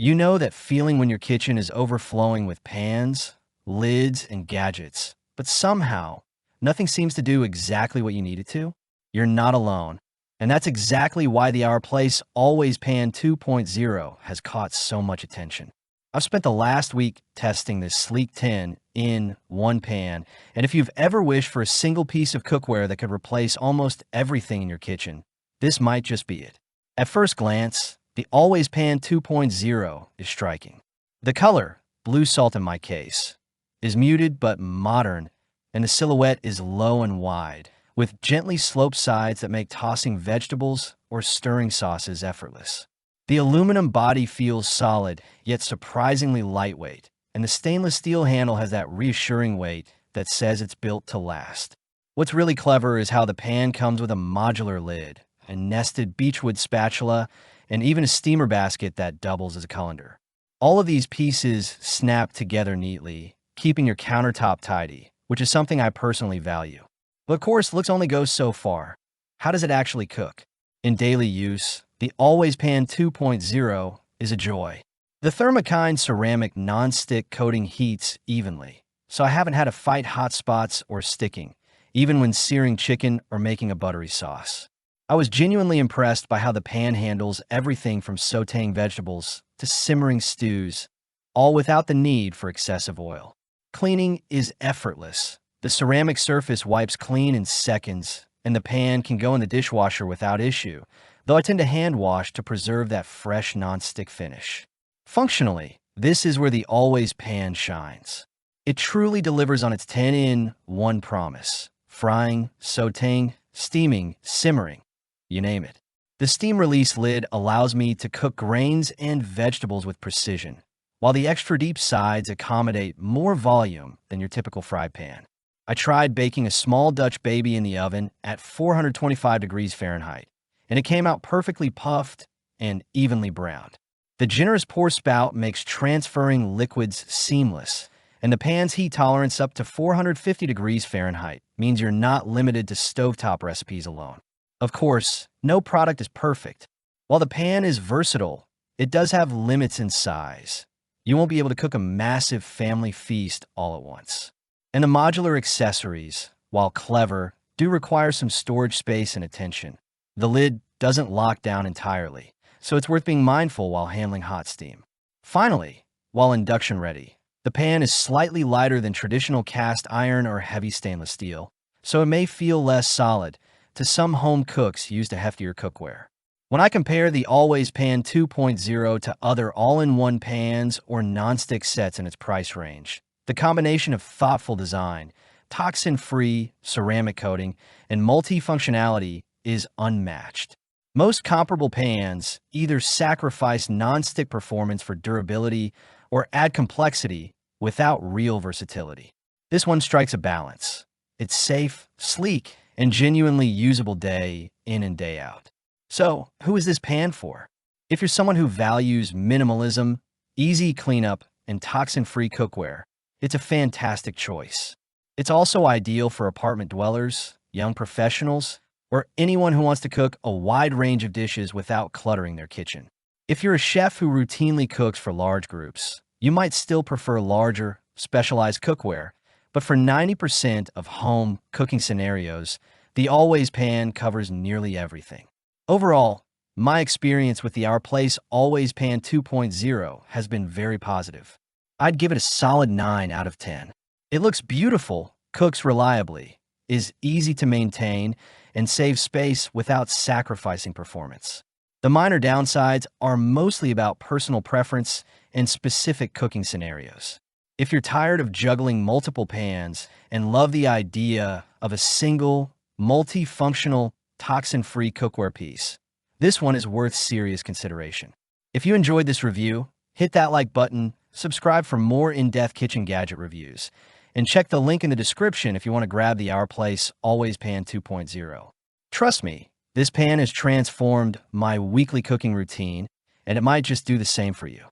You know that feeling when your kitchen is overflowing with pans, lids, and gadgets, but somehow nothing seems to do exactly what you need it to? You're not alone. And that's exactly why the Our Place Always Pan 2.0 has caught so much attention. I've spent the last week testing this sleek 10 in one pan, and if you've ever wished for a single piece of cookware that could replace almost everything in your kitchen, this might just be it. At first glance, the Always Pan 2.0 is striking. The color, blue salt in my case, is muted but modern, and the silhouette is low and wide, with gently sloped sides that make tossing vegetables or stirring sauces effortless. The aluminum body feels solid, yet surprisingly lightweight, and the stainless steel handle has that reassuring weight that says it's built to last. What's really clever is how the pan comes with a modular lid, a nested beechwood spatula, and even a steamer basket that doubles as a colander. All of these pieces snap together neatly, keeping your countertop tidy, which is something I personally value. But of course, looks only go so far. How does it actually cook? In daily use, the Always Pan 2.0 is a joy. The Thermokine ceramic non-stick coating heats evenly, so I haven't had to fight hot spots or sticking, even when searing chicken or making a buttery sauce. I was genuinely impressed by how the pan handles everything from sautéing vegetables to simmering stews, all without the need for excessive oil. Cleaning is effortless. The ceramic surface wipes clean in seconds, and the pan can go in the dishwasher without issue, though I tend to hand wash to preserve that fresh non-stick finish. Functionally, this is where the Always Pan shines. It truly delivers on its 10-in-1 promise: frying, sautéing, steaming, simmering. You name it. The steam release lid allows me to cook grains and vegetables with precision, while the extra deep sides accommodate more volume than your typical fry pan. I tried baking a small Dutch baby in the oven at 425 degrees Fahrenheit, and it came out perfectly puffed and evenly browned. The generous pour spout makes transferring liquids seamless, and the pan's heat tolerance up to 450 degrees Fahrenheit means you're not limited to stovetop recipes alone. Of course, no product is perfect. While the pan is versatile, it does have limits in size. You won't be able to cook a massive family feast all at once. And the modular accessories, while clever, do require some storage space and attention. The lid doesn't lock down entirely, so it's worth being mindful while handling hot steam. Finally, while induction ready, the pan is slightly lighter than traditional cast iron or heavy stainless steel, so it may feel less solid to some home cooks used to heftier cookware. When I compare the Always Pan 2.0 to other all-in-one pans or nonstick sets in its price range, the combination of thoughtful design, toxin-free ceramic coating, and multi-functionality is unmatched. Most comparable pans either sacrifice nonstick performance for durability or add complexity without real versatility. This one strikes a balance. It's safe, sleek, and genuinely usable day in and day out. So, who is this pan for? If you're someone who values minimalism, easy cleanup, and toxin-free cookware, it's a fantastic choice. It's also ideal for apartment dwellers, young professionals, or anyone who wants to cook a wide range of dishes without cluttering their kitchen. If you're a chef who routinely cooks for large groups, you might still prefer larger, specialized cookware, but for 90% of home cooking scenarios, the Always Pan covers nearly everything. Overall, my experience with the Our Place Always Pan 2.0 has been very positive. I'd give it a solid 9 out of 10. It looks beautiful, cooks reliably, is easy to maintain, and saves space without sacrificing performance. The minor downsides are mostly about personal preference and specific cooking scenarios. If you're tired of juggling multiple pans and love the idea of a single, multifunctional, toxin-free cookware piece, this one is worth serious consideration. If you enjoyed this review, hit that like button, subscribe for more in-depth kitchen gadget reviews, and check the link in the description if you want to grab the Our Place Always Pan 2.0. Trust me, this pan has transformed my weekly cooking routine, and it might just do the same for you.